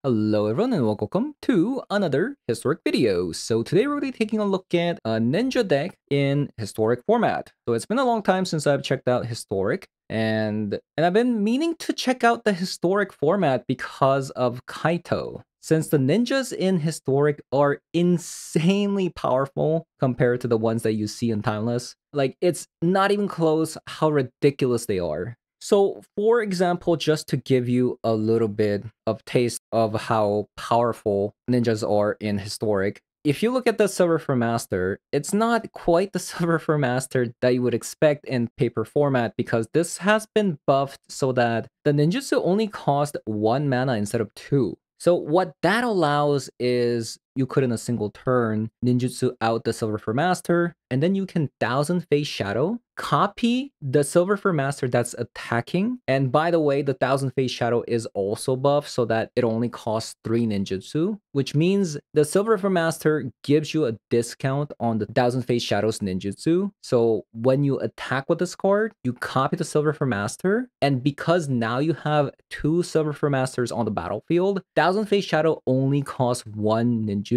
Hello everyone and welcome to another historic video. So today we're going to be taking a look at a ninja deck in historic format. So it's been a long time since I've checked out historic and I've been meaning to check out the historic format because of Kaito. Since the ninjas in historic are insanely powerful compared to the ones that you see in timeless, like it's not even close how ridiculous they are. So, for example, just to give you a little bit of taste of how powerful ninjas are in historic, if you look at the Silver for Master, it's not quite the Silver for Master that you would expect in paper format because this has been buffed so that the ninjutsu only cost 1 mana instead of 2. So what that allows is you could in a single turn ninjutsu out the Silver for Master, and then you can Thousand Face Shadow, copy the Silver for Master that's attacking, and by the way, the Thousand Face Shadow is also buffed so that it only costs 3 ninjutsu, which means the Silver for Master gives you a discount on the Thousand Face Shadow's ninjutsu. So when you attack with this card, you copy the Silver for Master, and because now you have 2 Silver for Masters on the battlefield, Thousand Face Shadow only costs 1 ninjutsu.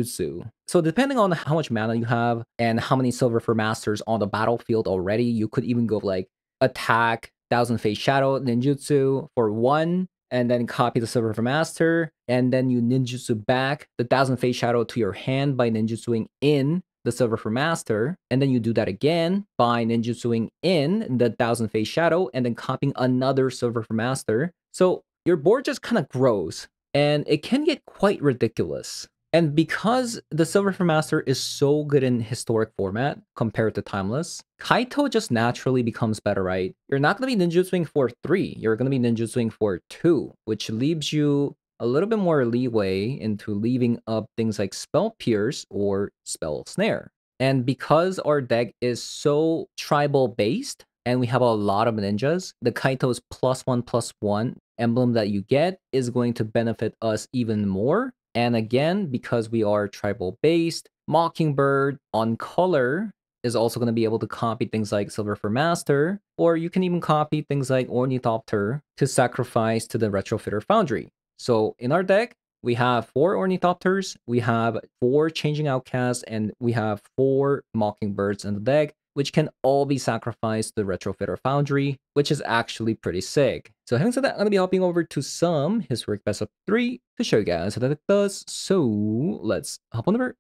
So depending on how much mana you have and how many Silver for Masters on the battlefield already, you could even go like attack Thousand Face Shadow ninjutsu for 1, and then copy the Silver for Master, and then you ninjutsu back the Thousand Face Shadow to your hand by ninjutsuing in the Silver for Master, and then you do that again by ninjutsuing in the Thousand Face Shadow, and then copying another Silver for Master. So your board just kind of grows, and it can get quite ridiculous. And because the Silver for Master is so good in historic format compared to timeless, Kaito just naturally becomes better, right? You're not going to be ninjutsuing for 3, you're going to be ninjutsuing for 2, which leaves you a little bit more leeway into leaving up things like Spell Pierce or Spell Snare. And because our deck is so tribal based, and we have a lot of ninjas, the Kaito's +1/+1 emblem that you get is going to benefit us even more. And again, because we are tribal based, Mockingbird on color is also going to be able to copy things like Silver for Master, or you can even copy things like Ornithopter to sacrifice to the Retrofitter Foundry. So in our deck, we have 4 Ornithopters, we have 4 Changing Outcasts, and we have 4 Mockingbirds in the deck, which can all be sacrificed to the Retrofitter Foundry, which is actually pretty sick. So having said that, I'm going to be hopping over to some Historic Best of 3 to show you guys how that it does. So let's hop on over.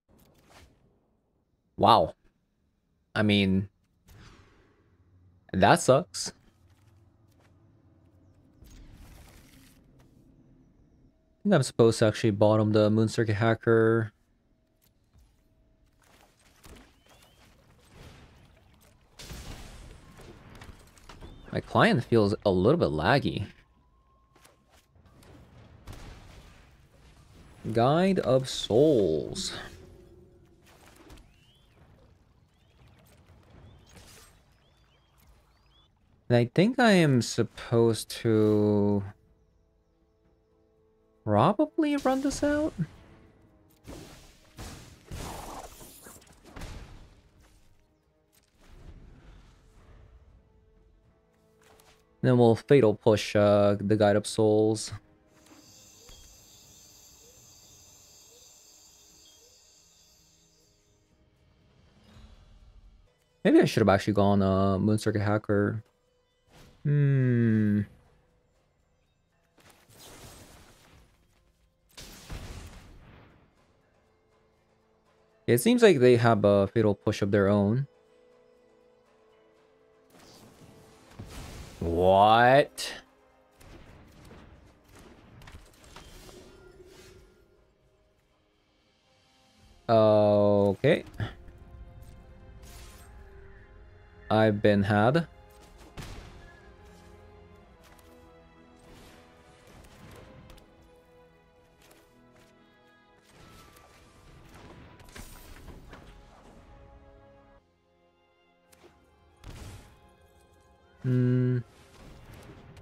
Wow. I mean, that sucks. I think I'm supposed to actually bottom the Moon Circuit Hacker. My client feels a little bit laggy. Guide of Souls. And I think I am supposed to probably run this out. Then we'll Fatal Push the Guide of Souls. Maybe I should have actually gone Moon Circuit Hacker. It seems like they have a Fatal Push of their own. What? Okay. I've been had.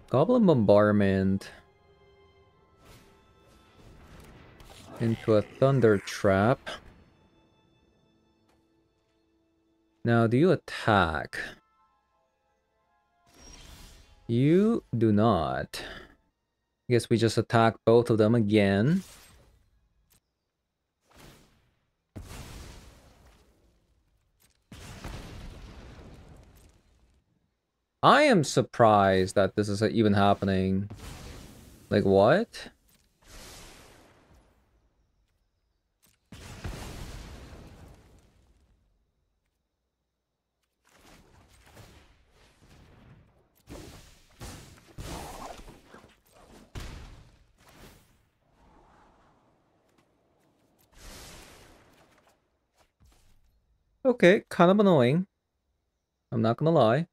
Goblin Bombardment into a Thunder Trap. Now, do you attack? You do not. I guess we just attack both of them again. I am surprised that this is even happening. Like, what? Okay, kind of annoying. I'm not gonna lie.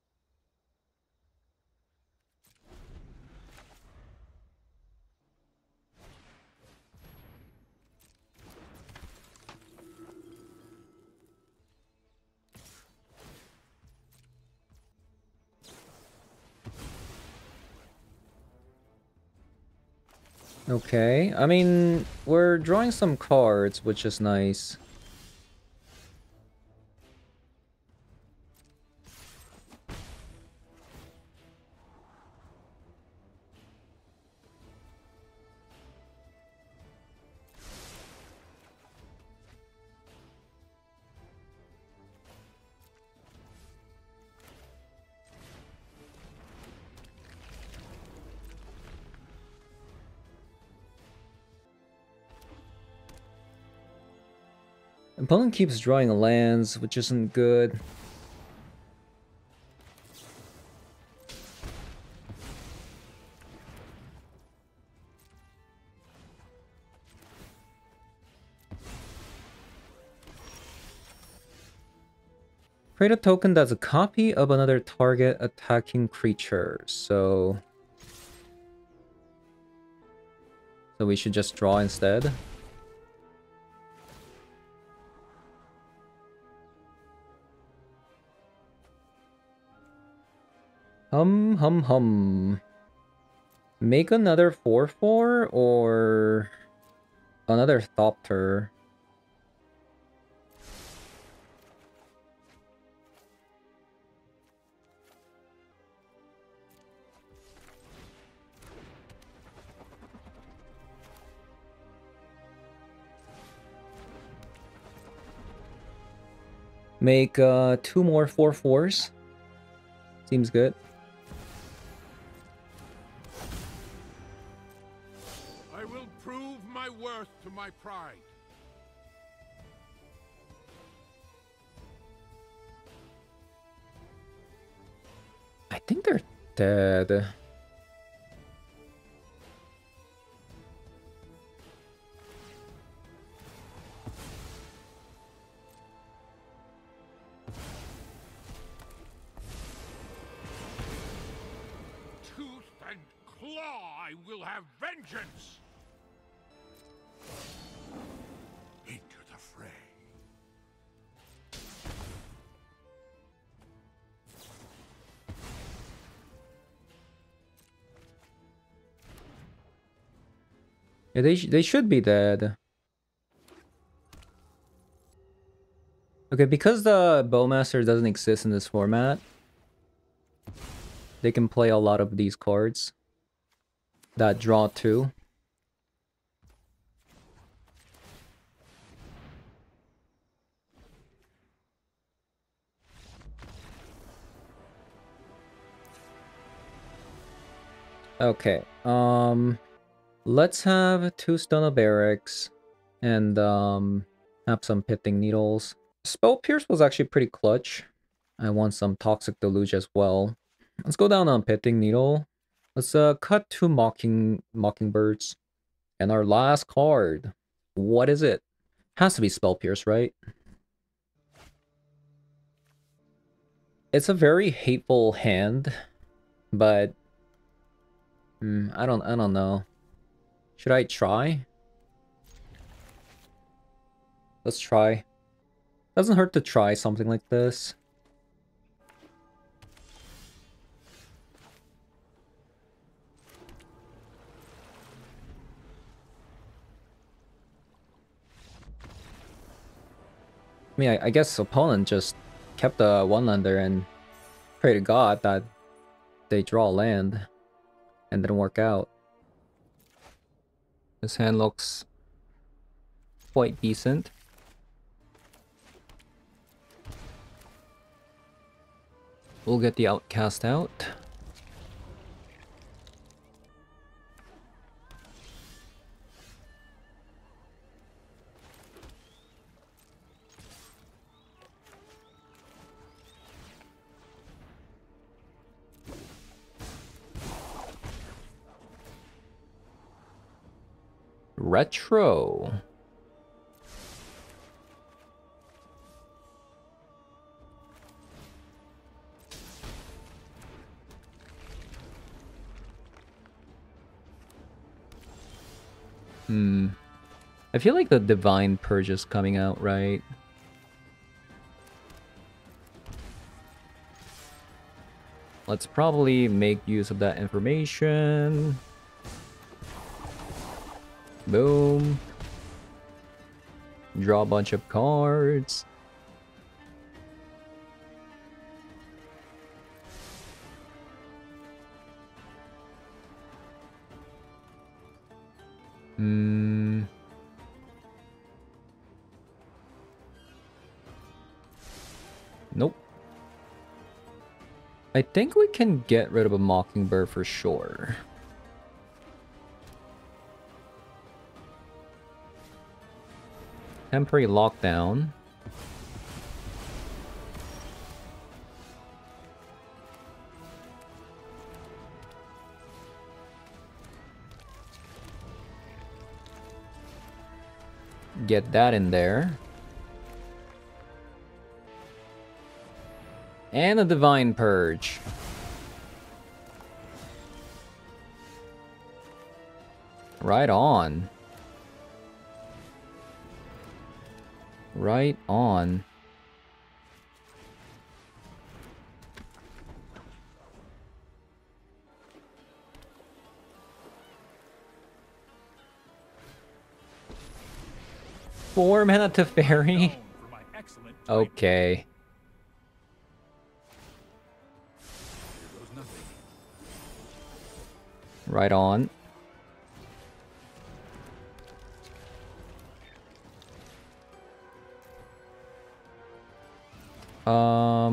Okay, I mean, we're drawing some cards, which is nice. Opponent keeps drawing lands, which isn't good. Create a token that's a copy of another target attacking creature. So we should just draw instead. Hum. Make another 4/4 or another Thopter. Make 2 more 4/4s. Seems good. I will prove my worth to my pride. I think they're dead. Tooth and claw, I will have vengeance! Into the fray. Yeah, they should be dead. Okay, because the Bowmaster doesn't exist in this format, they can play a lot of these cards that draw 2. Okay, let's have 2 Stone Barracks and have some Pitting Needles. Spell Pierce was actually pretty clutch. I want some Toxic Deluge as well. Let's go down on Pitting Needle. Let's cut 2 Mockingbirds. And our last card. What is it? Has to be Spell Pierce, right? It's a very hateful hand, but I don't know. Should I try? Let's try. Doesn't hurt to try something like this. I mean, I guess opponent just kept the one-lander and pray to God that they draw land and didn't work out. This hand looks quite decent. We'll get the outcast out. Retro. I feel like the Divine Purge is coming out, right? Let's probably make use of that information. Boom. Draw a bunch of cards. Nope. I think we can get rid of a Mockingbird for sure. Temporary lockdown. Get that in there. And a Divine Purge. Right on. Right on. Four mana to fairy? Okay. Right on. I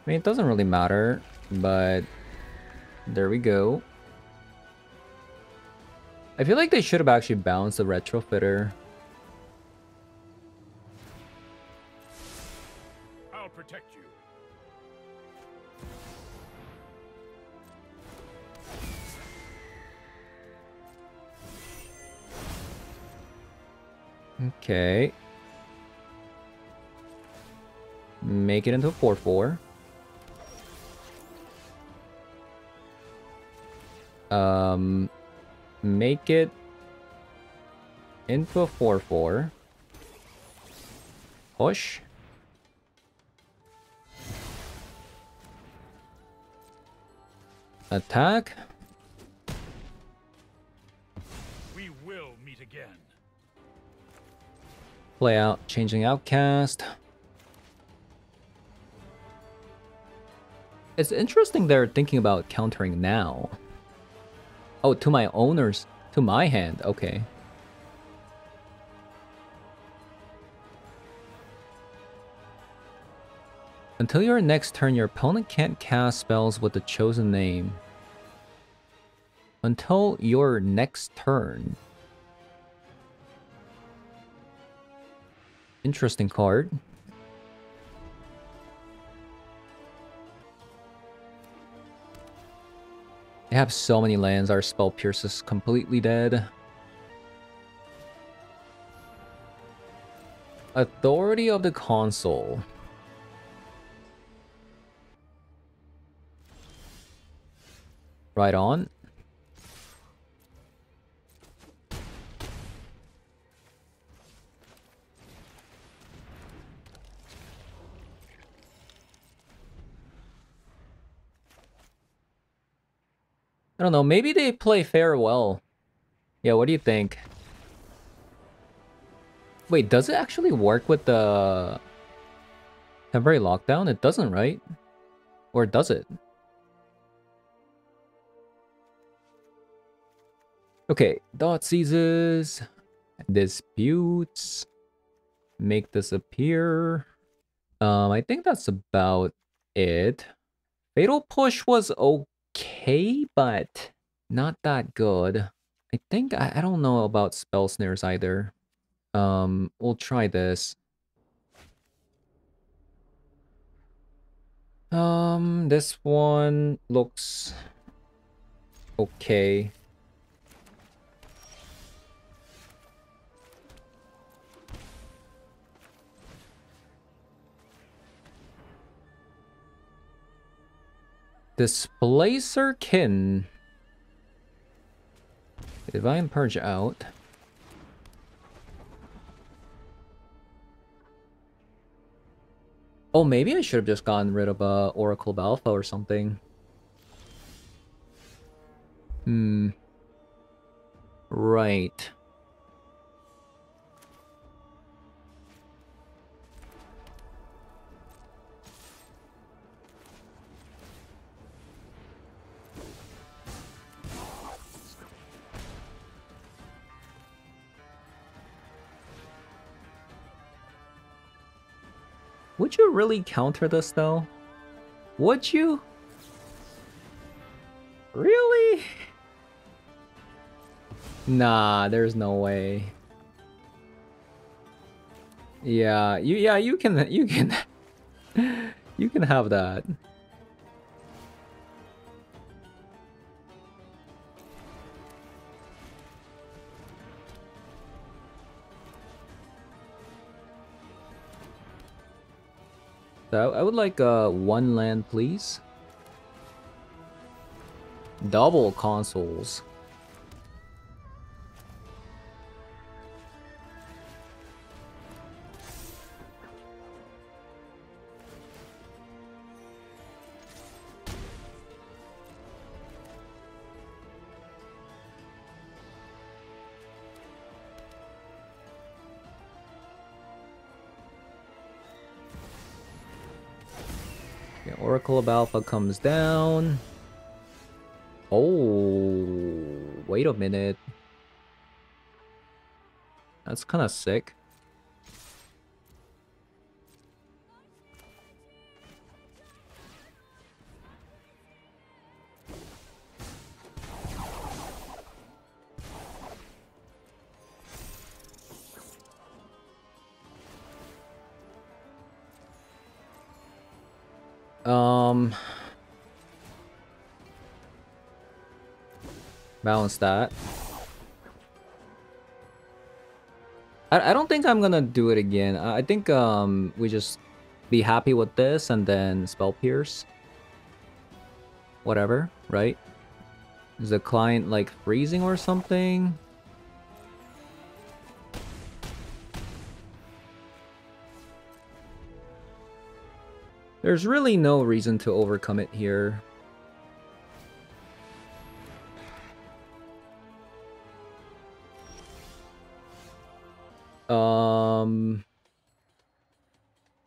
mean, it doesn't really matter, but there we go. I feel like they should have actually bounced the retrofitter. I'll protect you. Okay. Make it into a 4/4. Make it into a 4/4. Push. Attack. We will meet again. Play out, changing outcast. It's interesting they're thinking about countering now. Oh, to my owners, to my hand, okay. Until your next turn, your opponent can't cast spells with the chosen name. Until your next turn. Interesting card. They have so many lands, our Spell Pierce is completely dead. Authority of the Console. Right on. I don't know, maybe they play Farewell. Yeah, what do you think? Wait, does it actually work with the temporary lockdown? It doesn't, right? Or does it? Okay, Dot Seizes. Disputes. Make this appear. I think that's about it. Fatal Push was okay, but not that good. I think I don't know about spell snares either. We'll try this. This one looks okay. Displacer Kin. Divine Purge out. Oh, maybe I should have just gotten rid of Oracle Alpha or something. Right. Would you really counter this though? Would you? Really? Nah, there's no way. Yeah, you can you can have that. So I would like one land, please. Double consoles. Okay, Oracle of Alpha comes down. Oh, wait a minute. That's kind of sick. Balance that. I don't think I'm gonna do it again. I think we just be happy with this and then Spell Pierce. Whatever, right? Is the client like freezing or something? There's really no reason to overcome it here.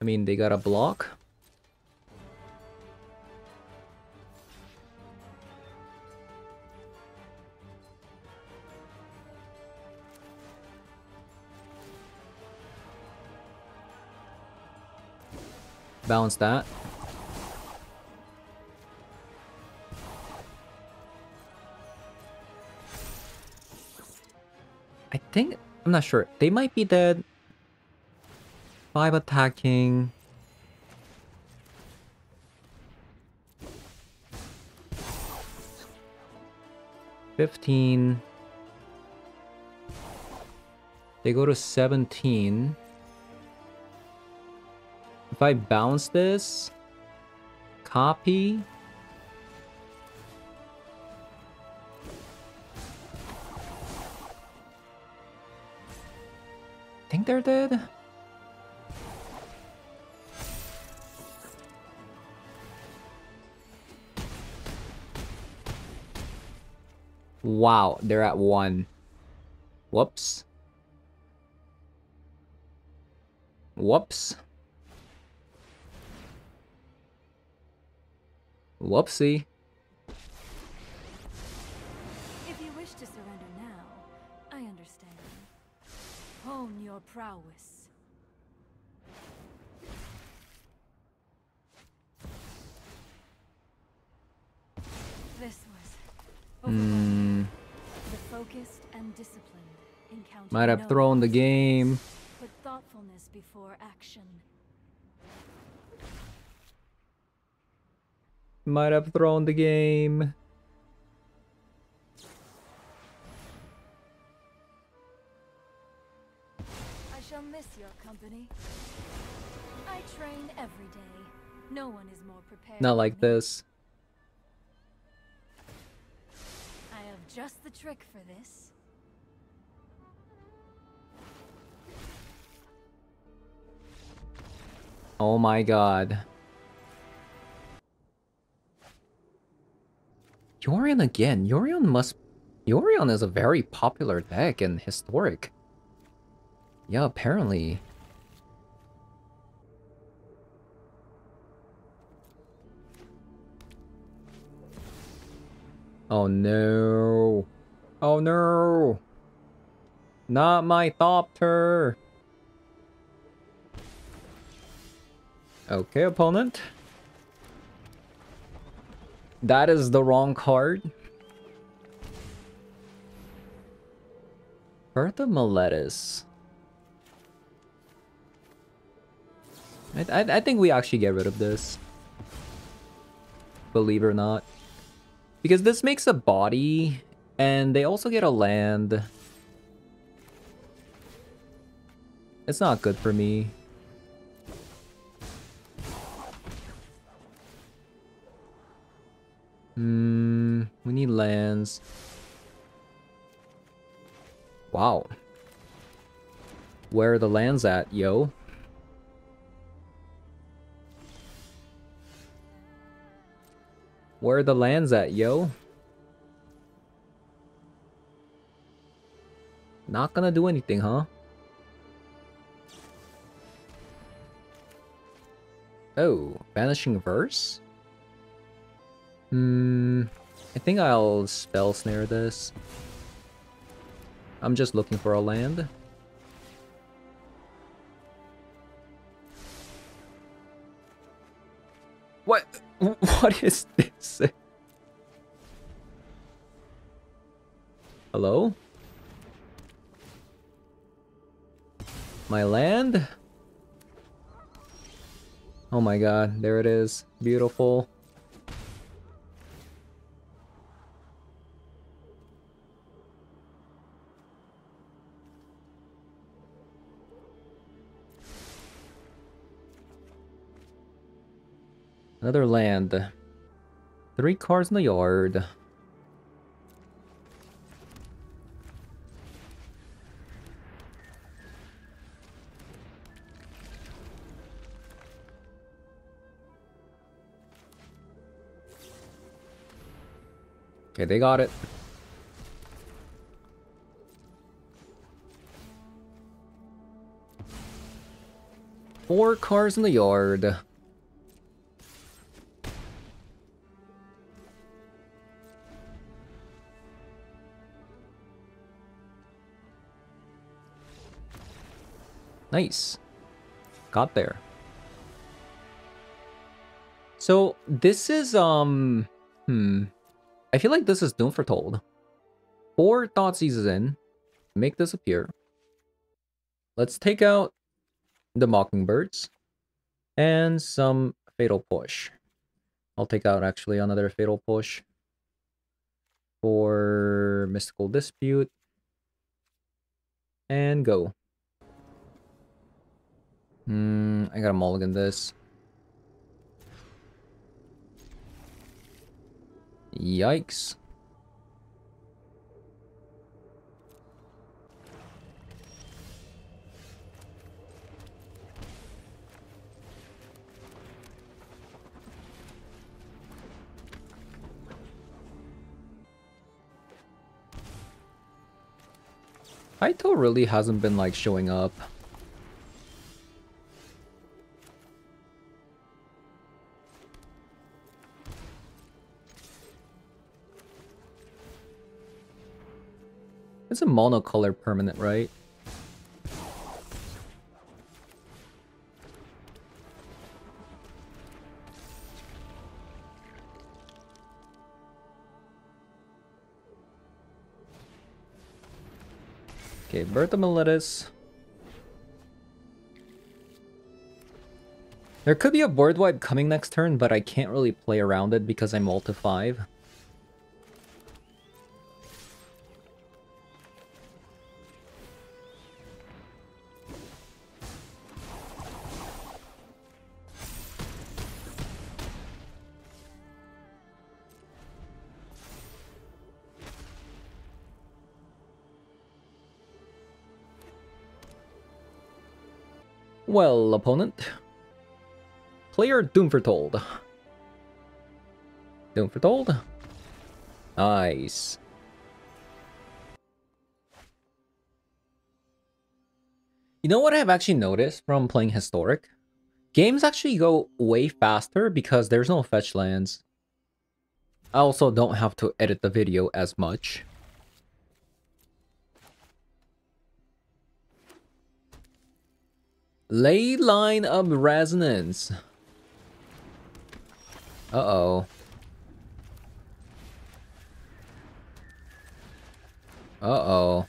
I mean, they got a block. Bounce that. I think, I'm not sure. They might be dead. 5 attacking. $15. They go to 17. If I bounce this, copy. I think they're dead. Wow, they're at 1. Whoops. Whoops. Whoopsie. If you wish to surrender now, I understand. your prowess. This was overwhelming. The focused and disciplined encounter Might have no thrown the obstacles. game. Put thoughtfulness before action. Might have thrown the game. I shall miss your company. I train every day. No one is more prepared. Not than like me. this. I have just the trick for this. Oh my god. Yorion again. Yorion is a very popular deck in Historic. Yeah, apparently. Oh no. Oh no. Not my Thopter. Okay, opponent. That is the wrong card. Bertha Meletis. I think we actually get rid of this. Believe it or not. Because this makes a body, and they also get a land. It's not good for me. We need lands. Wow. Where are the lands at, yo? Where are the lands at, yo? Not gonna do anything, huh? Oh, Vanishing Verse? I think I'll Spell Snare this. I'm just looking for a land. What? What is this? Hello? My land? Oh my god, there it is. Beautiful. Another land. 3 cards in the yard. Okay, they got it. Four cars in the yard. Nice. Got there. So this is I feel like this is Doom Foretold. 4 Thoughtseizes in. Make this appear. Let's take out the Mockingbirds and some Fatal Push. I'll take out actually another Fatal Push for Mystical Dispute and go. I gotta mulligan this. Yikes. Kaito really hasn't been like showing up. It's a monocolor permanent, right? Okay, Birth of Meletus. There could be a board wipe coming next turn, but I can't really play around it because I'm ult to 5. Well, opponent. Player Doomfortold. Doomfortold. Nice. You know what I've actually noticed from playing Historic? Games actually go way faster because there's no fetch lands. I also don't have to edit the video as much. Ley Line of Resonance. Uh-oh. Uh-oh.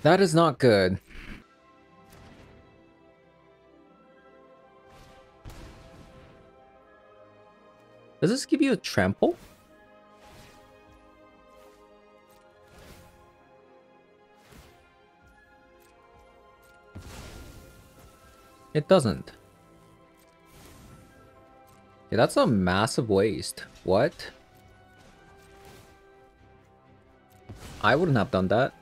That is not good. Does this give you a trample? It doesn't. Yeah, that's a massive waste. What? I wouldn't have done that.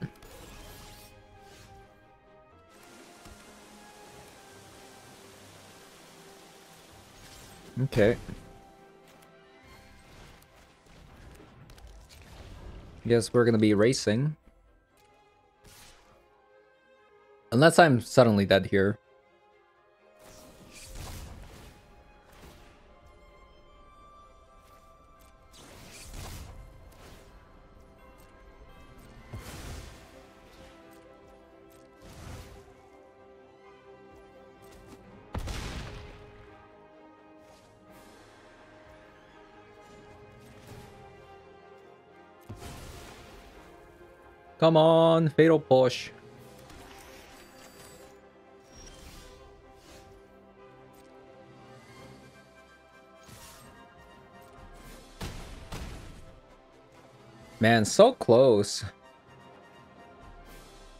Okay. Guess we're gonna be racing. Unless I'm suddenly dead here. Come on, Fatal Push. Man, so close.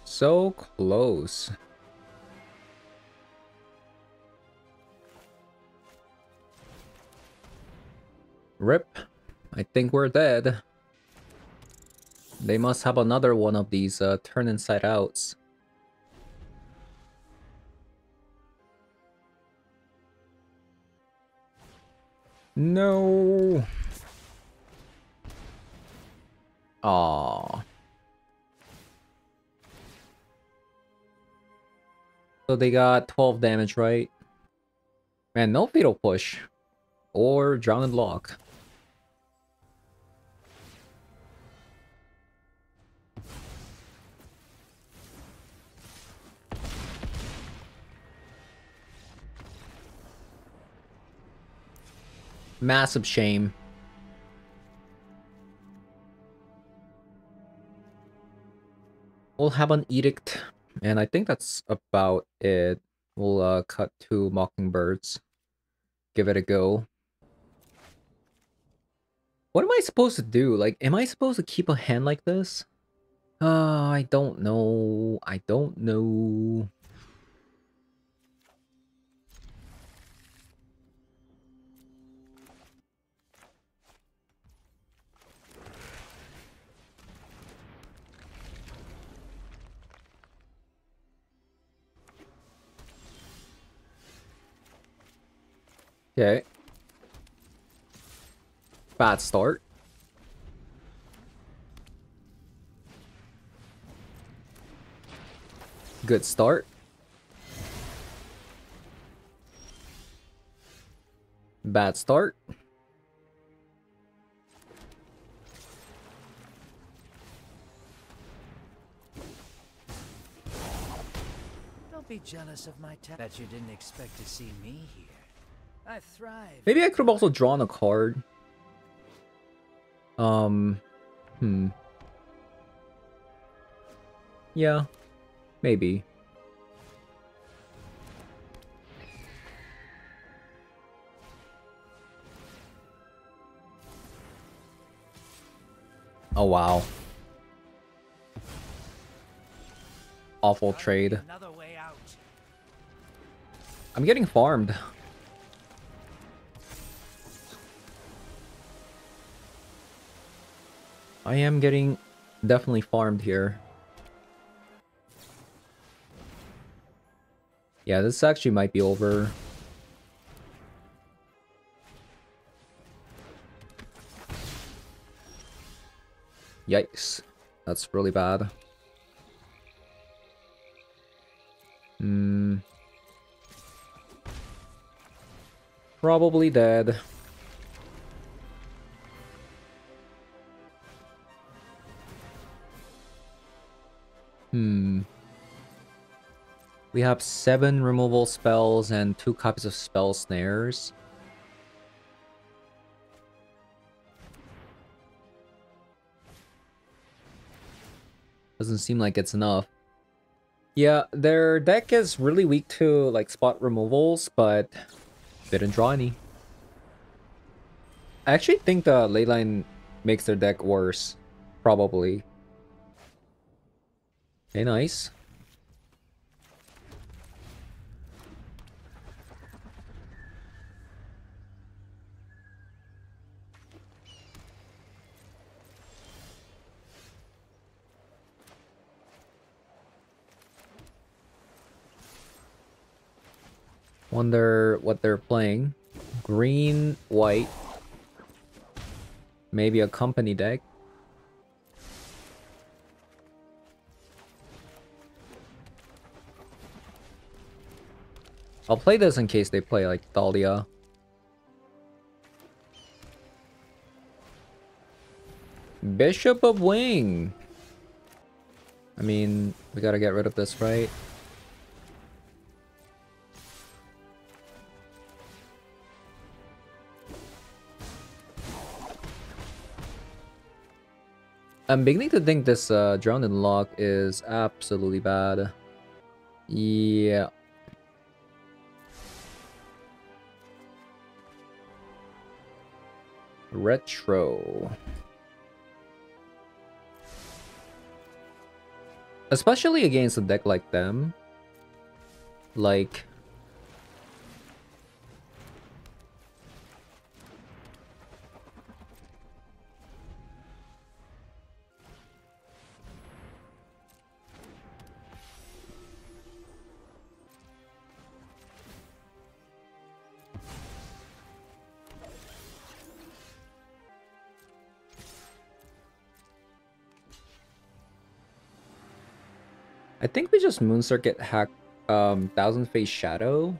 So close. Rip. I think we're dead. They must have another one of these turn inside outs. No. Aww. So they got 12 damage, right? Man, no Fatal Push. Or Drown and Block. Massive shame. We'll have an Edict, and I think that's about it. We'll cut to Mockingbirds. Give it a go. What am I supposed to do? Like, am I supposed to keep a hand like this? I don't know. I don't know. Okay. Bad start. Good start. Bad start. Don't be jealous of my talent. Bet you didn't expect to see me here. I thrive. Maybe I could have also drawn a card. Hmm. Yeah, maybe. Oh wow. Awful trade. Another way out. I'm getting farmed. I am getting definitely farmed here. Yeah, this actually might be over. Yikes. That's really bad. Hmm. Probably dead. Hmm. We have 7 removal spells and 2 copies of spell snares. Doesn't seem like it's enough. Yeah, their deck is really weak to like spot removals, but didn't draw any. I actually think the ley line makes their deck worse. Probably. Okay, nice. Wonder what they're playing. Green, white. Maybe a company deck. I'll play this in case they play like Thalia. Bishop of Wing. I mean, we gotta get rid of this, right? I'm beginning to think this Drowned in Lock is absolutely bad. Yeah. Retro. Especially against a deck like them. Like... I think we just Moon Circuit hack Thousand Face Shadow.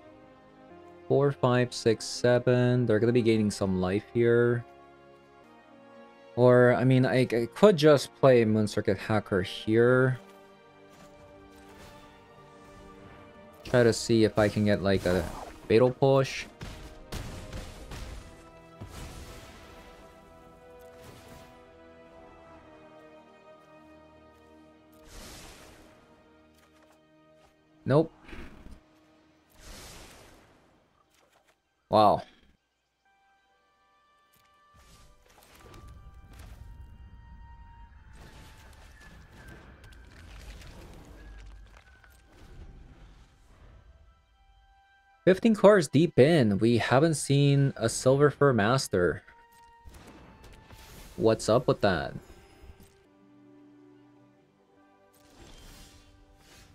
4, 5, 6, 7. They're gonna be gaining some life here. Or, I mean, I could just play Moon Circuit Hacker here. Try to see if I can get like a Fatal Push. Nope. Wow. "15 cards deep in, we haven't seen a Silver Fur Master. What's up with that?"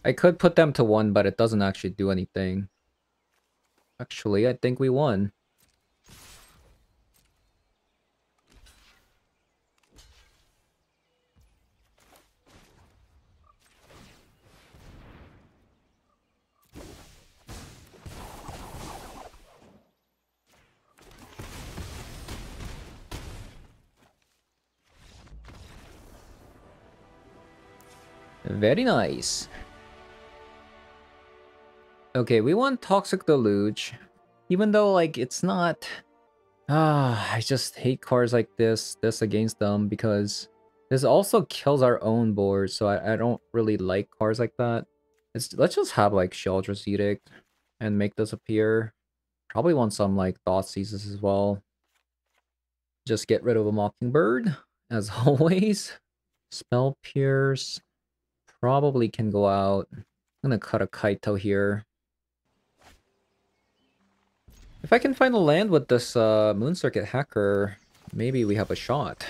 I could put them to 1, but it doesn't actually do anything. Actually, I think we won. Very nice. Okay, we want Toxic Deluge. Even though, like, it's not I just hate cards like this against them because this also kills our own board, so I don't really like cards like that. Let's just have like Sheldra's Edict and make this appear. Probably want some like Thoughtseizes as well. Just get rid of a Mockingbird, as always. Spell Pierce probably can go out. I'm gonna cut a Kaito here. If I can find a land with this Moon Circuit Hacker, maybe we have a shot.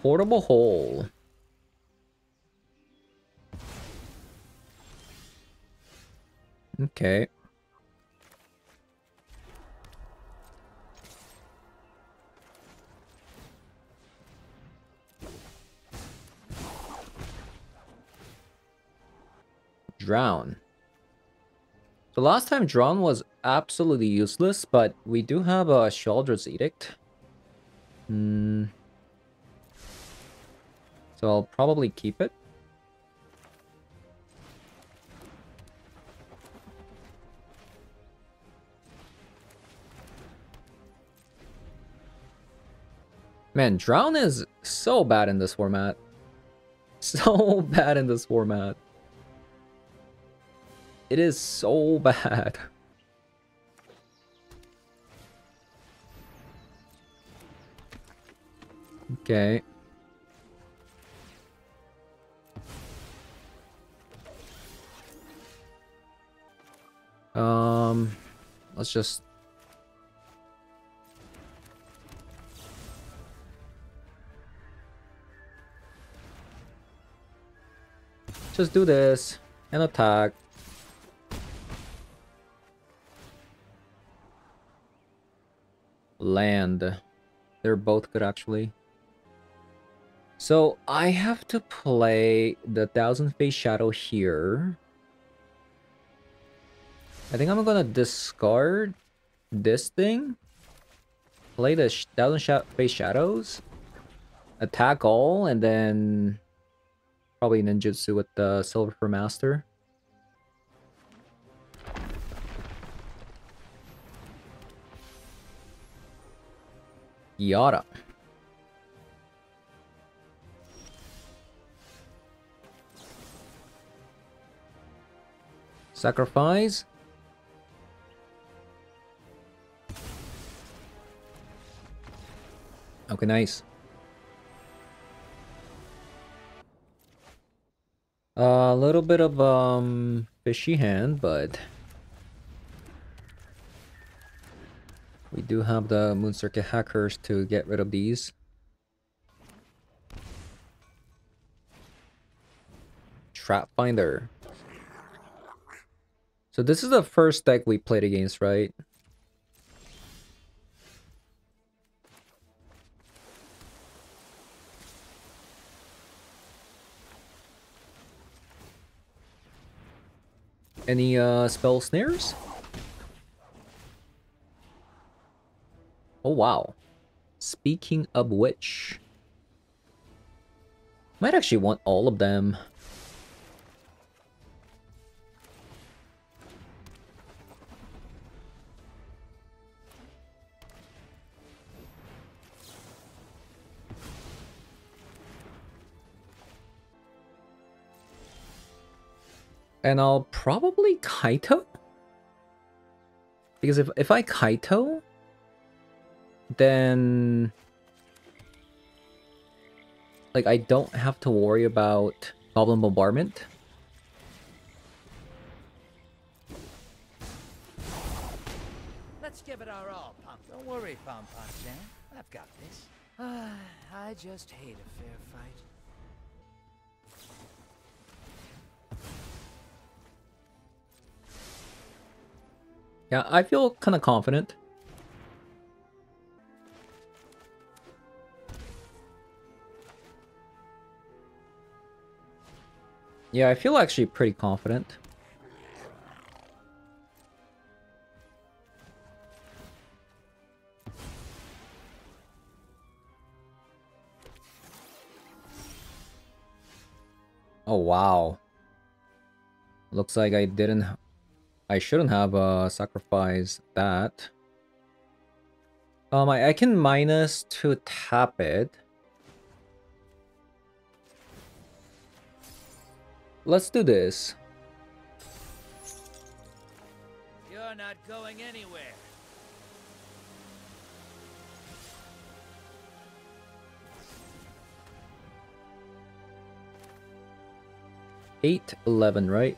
Portable Hole. Okay. Drown. The last time Drown was absolutely useless, but we do have a Sheldra's Edict. So I'll probably keep it. Man, Drown is so bad in this format. So bad in this format. It is so bad. Okay. Let's just... Just do this and attack. Land. They're both good actually. So I have to play the Thousand Face Shadow here. I think I'm gonna discard this thing. Play the Face Shadows. Attack all and then probably ninjutsu with the Silver Master. Yada. Sacrifice. Okay, nice. A little bit of fishy hand, but we do have the Moon Circuit Hackers to get rid of these. Trap Finder. So this is the first deck we played against, right? Any spell snares? Oh wow. Speaking of which, might actually want all of them. And I'll probably Kaito? Because if I Kaito, then like I don't have to worry about Goblin Bombardment. Let's give it our all, Pump. Don't worry, Pom Pom Jam. I've got this. I just hate a fair fight. Yeah, I feel kind of confident. Yeah, I feel actually pretty confident. Oh, wow. Looks like I shouldn't have sacrificed that. I can minus to tap it. Let's do this. You're not going anywhere. Eight, 11, right?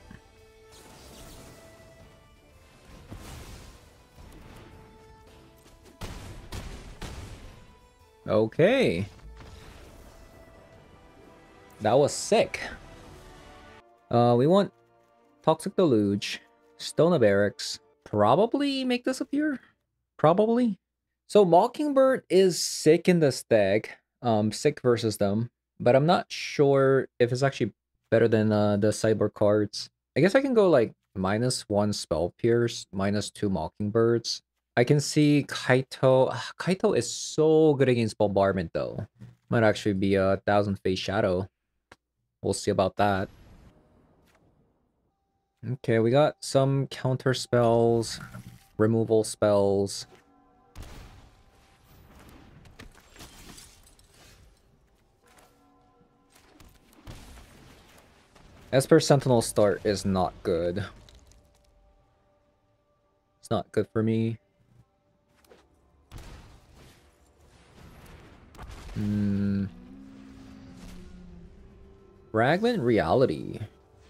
Okay. That was sick. We want Toxic Deluge, Stone of Barracks. Probably make this appear? Probably. So Mockingbird is sick in this deck. Sick versus them. But I'm not sure if it's actually better than the sideboard cards. I guess I can go like -1 Spell Pierce, -2 Mockingbirds. I can see Kaito. Kaito is so good against Bombardment though. Might actually be a 1000 Face Shadow. We'll see about that. Okay, we got some counter spells, removal spells. Esper Sentinel start is not good. It's not good for me. Fragment Reality.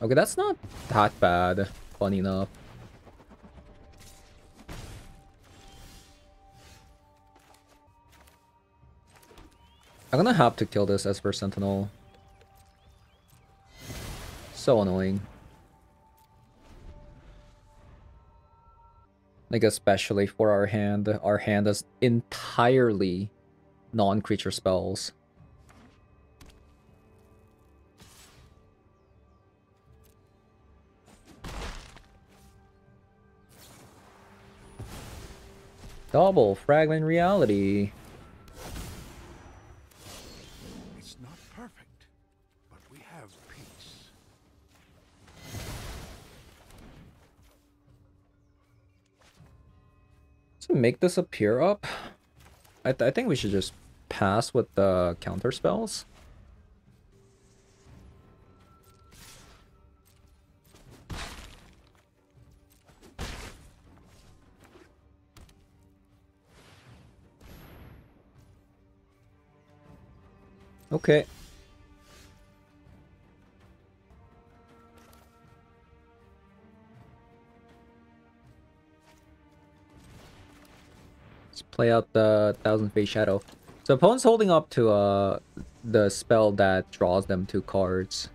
Okay, that's not that bad. Funny enough. I'm gonna have to kill this Esper Sentinel. So annoying. Like, especially for our hand. Our hand is entirely non-creature spells. Double Fragment Reality. It's not perfect, but we have peace. To make this appear up, I think we should just pass with the counter spells. Okay. Let's play out the 1000 Face Shadow. So opponent's holding up to the spell that draws them 2 cards.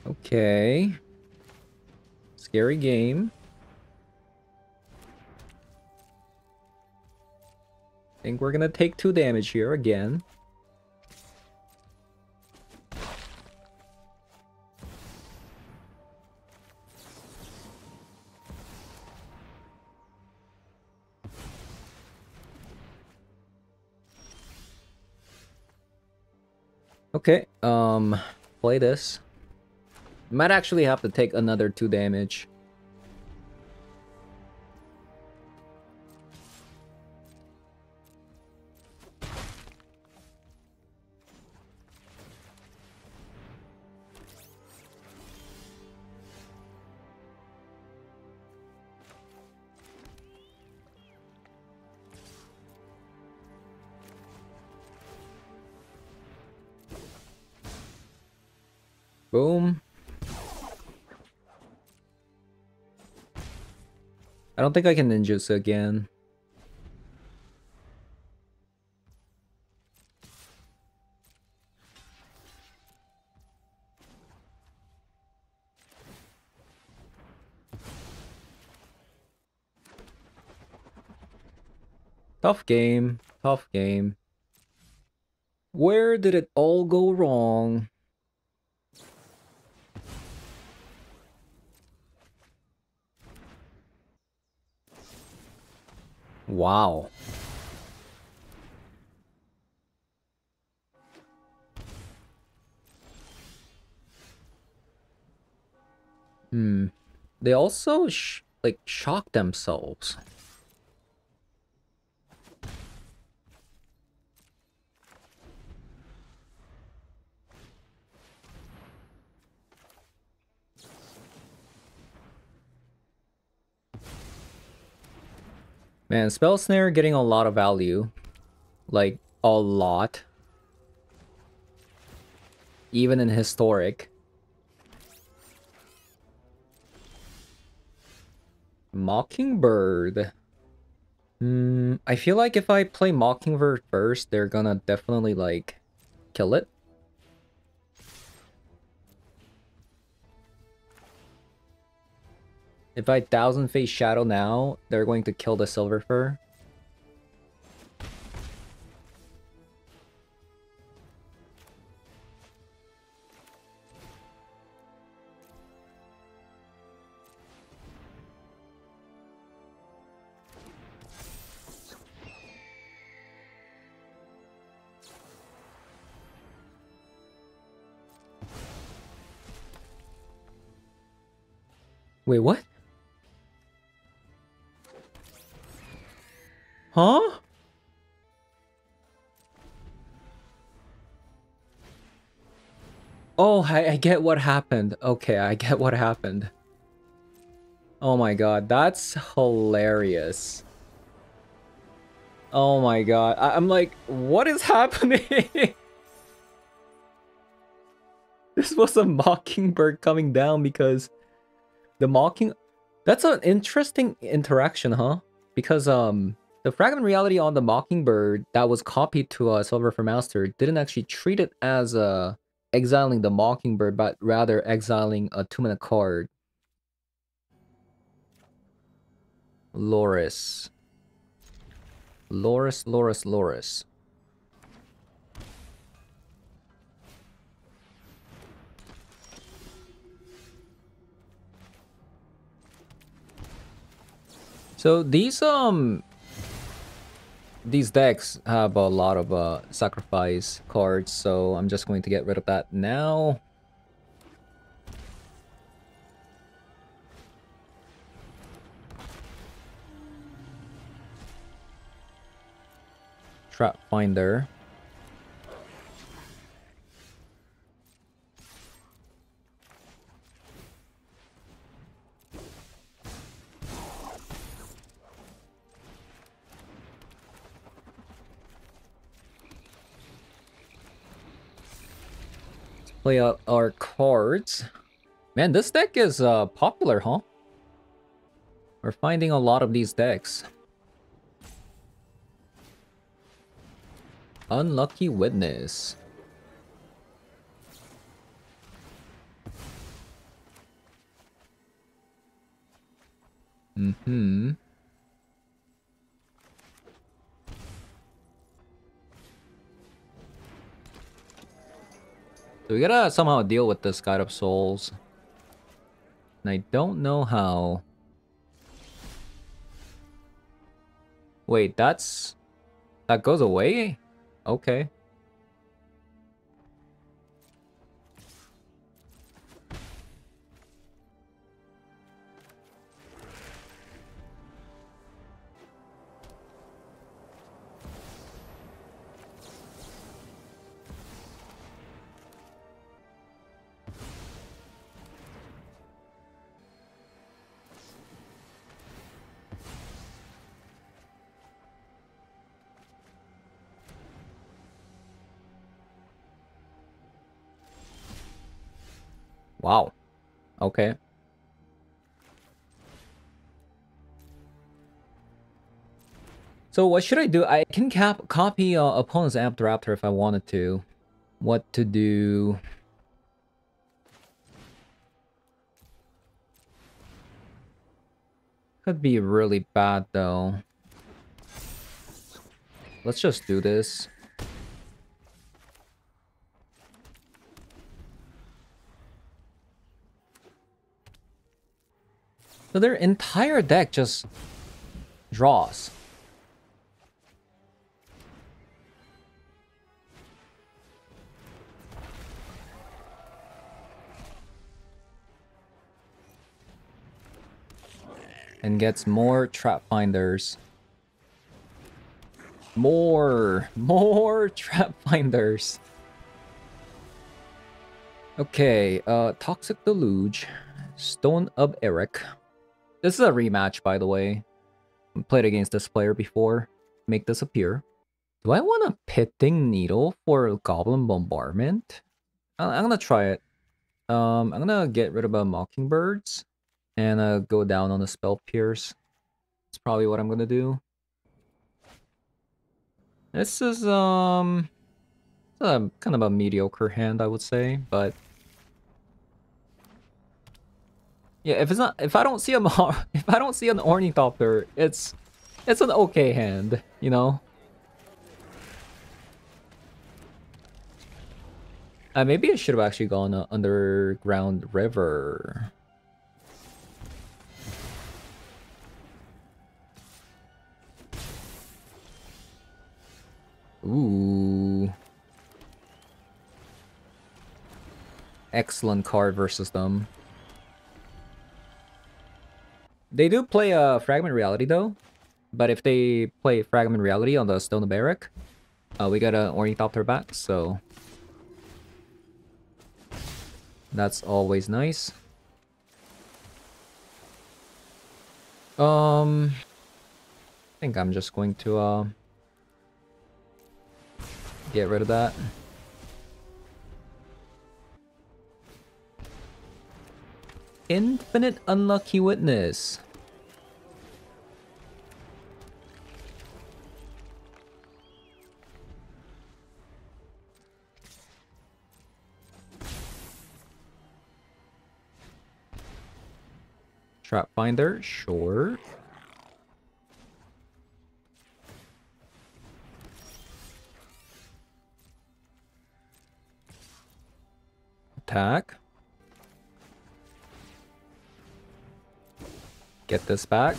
Okay. Scary game. Think we're gonna take 2 damage here again. Okay, play this. Might actually have to take another 2 damage. Boom. I don't think I can ninjutsu again. Tough game. Tough game. Where did it all go wrong? Wow. They also like shock themselves. Man, Spell Snare getting a lot of value. Like, a lot. Even in Historic. Mockingbird. I feel like if I play Mockingbird first, they're gonna definitely, like, kill it. If I Thousand Face Shadow now, they're going to kill the Silver Fur. Wait, what? Huh? Oh, I get what happened. Okay, I get what happened. Oh my god, that's hilarious. Oh my god, I'm like, what is happening? This was a Mockingbird coming down because the Mocking... That's an interesting interaction, huh? Because, the fragment reality on the Mockingbird that was copied to Silver for Master didn't actually treat it as exiling the Mockingbird, but rather exiling a 2-mana card. Loris. Loris. So these decks have a lot of sacrifice cards, so I'm just going to get rid of that now. Trap Finder. Play out our cards. Man, this deck is popular, huh? We're finding a lot of these decks. Unlucky Witness. So we gotta somehow deal with this Guide of Souls. And I don't know how. Wait, that goes away? Okay. Wow. Okay. So what should I do? I can copy opponent's Amped Raptor if I wanted to. What to do? Could be really bad though. Let's just do this. So their entire deck just draws. And gets more trap finders. More trap finders. Okay, Toxic Deluge, Stone of Eric. This is a rematch, by the way. I played against this player before. Make this appear. Do I want a Pitting Needle for Goblin Bombardment? I'm gonna try it. I'm gonna get rid of a Mockingbirds and go down on the Spell Pierce. That's probably what I'm gonna do. This is kind of a mediocre hand, I would say, but yeah, if I don't see a if I don't see an Ornithopter, it's an okay hand, you know. Maybe I should have actually gone Underground River. Ooh. Excellent card versus them. They do play Fragment Reality though, but if they play Fragment Reality on the Stone of Eric, we got an Ornithopter back, so that's always nice. I think I'm just going to get rid of that. Infinite Unlucky Witness. Trap Finder, sure. Attack. Get this back.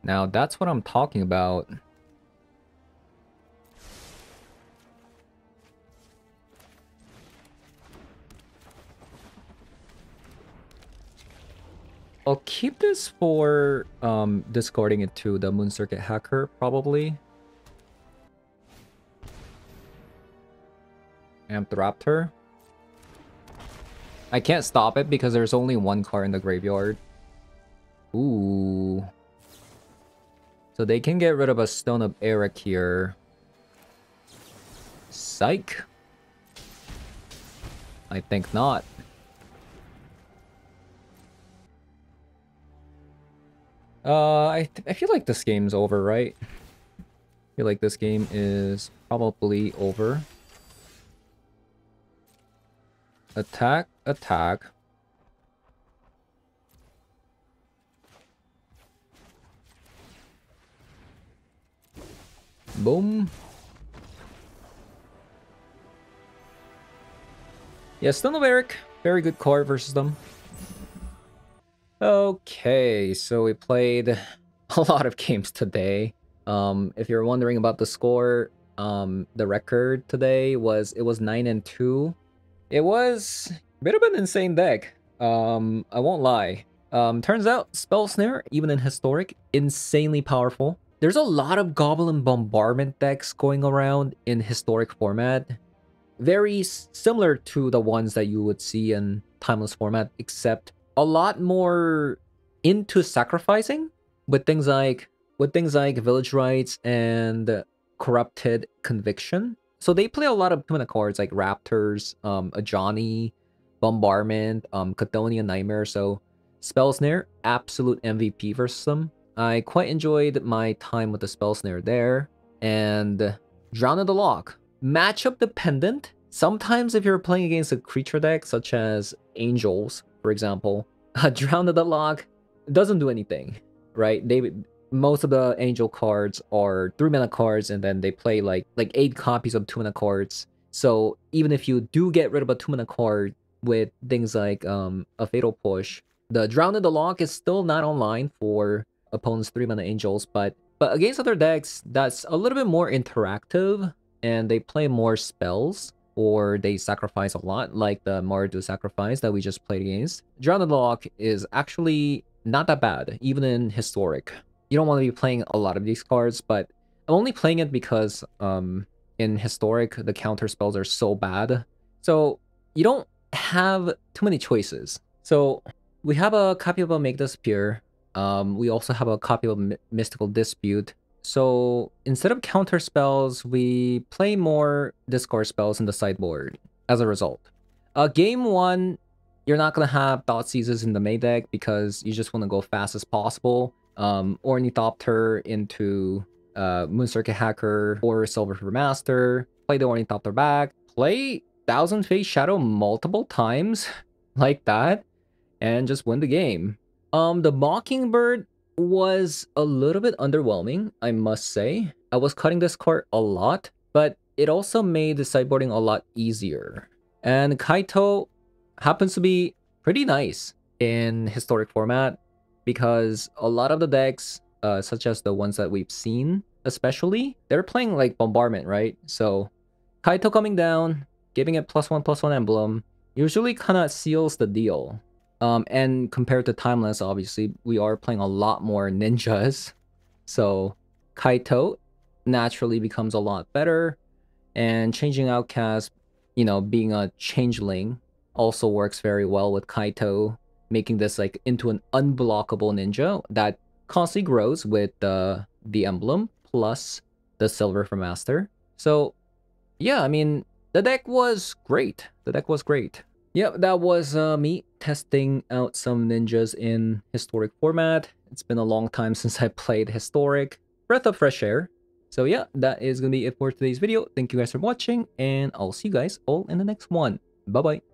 Now that's what I'm talking about. I'll keep this for discarding it to the Moon Circuit Hacker, probably. Thopter. I can't stop it because there's only one card in the graveyard. Ooh. So they can get rid of a Stone of Eric here. Psych. I think not. I feel like this game's over, right? I feel like this game is probably over. Attack, attack. Boom. Yeah, Stone of Eric, very good card versus them. Okay, so we played a lot of games today. If you're wondering about the score, the record today was 9-2. It was a bit of an insane deck. I won't lie. Turns out Spell Snare, even in Historic, insanely powerful. There's a lot of Goblin Bombardment decks going around in Historic format. Very similar to the ones that you would see in Timeless format, except a lot more into sacrificing with things like Village Rites and Corrupted Conviction. So they play a lot of 2-mana cards like Raptors, Ajani, Bombardment, Chthonian Nightmare. So Spell Snare, absolute MVP versus them. I quite enjoyed my time with the Spell Snare there. And Drown in the Lock. Matchup dependent. Sometimes if you're playing against a creature deck such as Angels, for example, Drown in the Lock doesn't do anything. right? Most of the angel cards are 3-mana cards, and then they play like 8 copies of 2-mana cards. So even if you do get rid of a 2-mana card with things like a Fatal Push, the Drown in the Lock is still not online for opponents' 3-mana angels, but against other decks, that's a little bit more interactive, and they play more spells, or they sacrifice a lot, like the Mardu sacrifice that we just played against. Drown in the Lock is actually not that bad, even in Historic. You don't want to be playing a lot of these cards, but I'm only playing it because in Historic, the counter spells are so bad. So you don't have too many choices. So we have a copy of a Make Disappear. We also have a copy of Mystical Dispute. So instead of counter spells, we play more discard spells in the sideboard as a result. Game 1, you're not going to have Thoughtseizes in the main deck because you just want to go fast as possible. Ornithopter into Moon-Circuit Hacker or Silver Master. Play the Ornithopter back. Play Thousand Face Shadow multiple times like that, and just win the game. The Mockingbird was a little bit underwhelming, I must say. I was cutting this card a lot, but it also made the sideboarding a lot easier. And Kaito happens to be pretty nice in Historic format because a lot of the decks, such as the ones that we've seen, especially, they're playing like Bombardment, right? So Kaito coming down, giving it +1/+1 emblem, usually kind of seals the deal. And compared to Timeless, obviously, we are playing a lot more ninjas. So Kaito naturally becomes a lot better. And changing Outcast, you know, being a changeling also works very well with Kaito, making this like into an unblockable ninja that constantly grows with the emblem plus the Silver for Master. So yeah, I mean, the deck was great. The deck was great. Yep, that was me testing out some ninjas in Historic format. It's been a long time since I played Historic. Breath of fresh air. So yeah, that is going to be it for today's video. Thank you guys for watching, and I'll see you guys all in the next one. Bye-bye.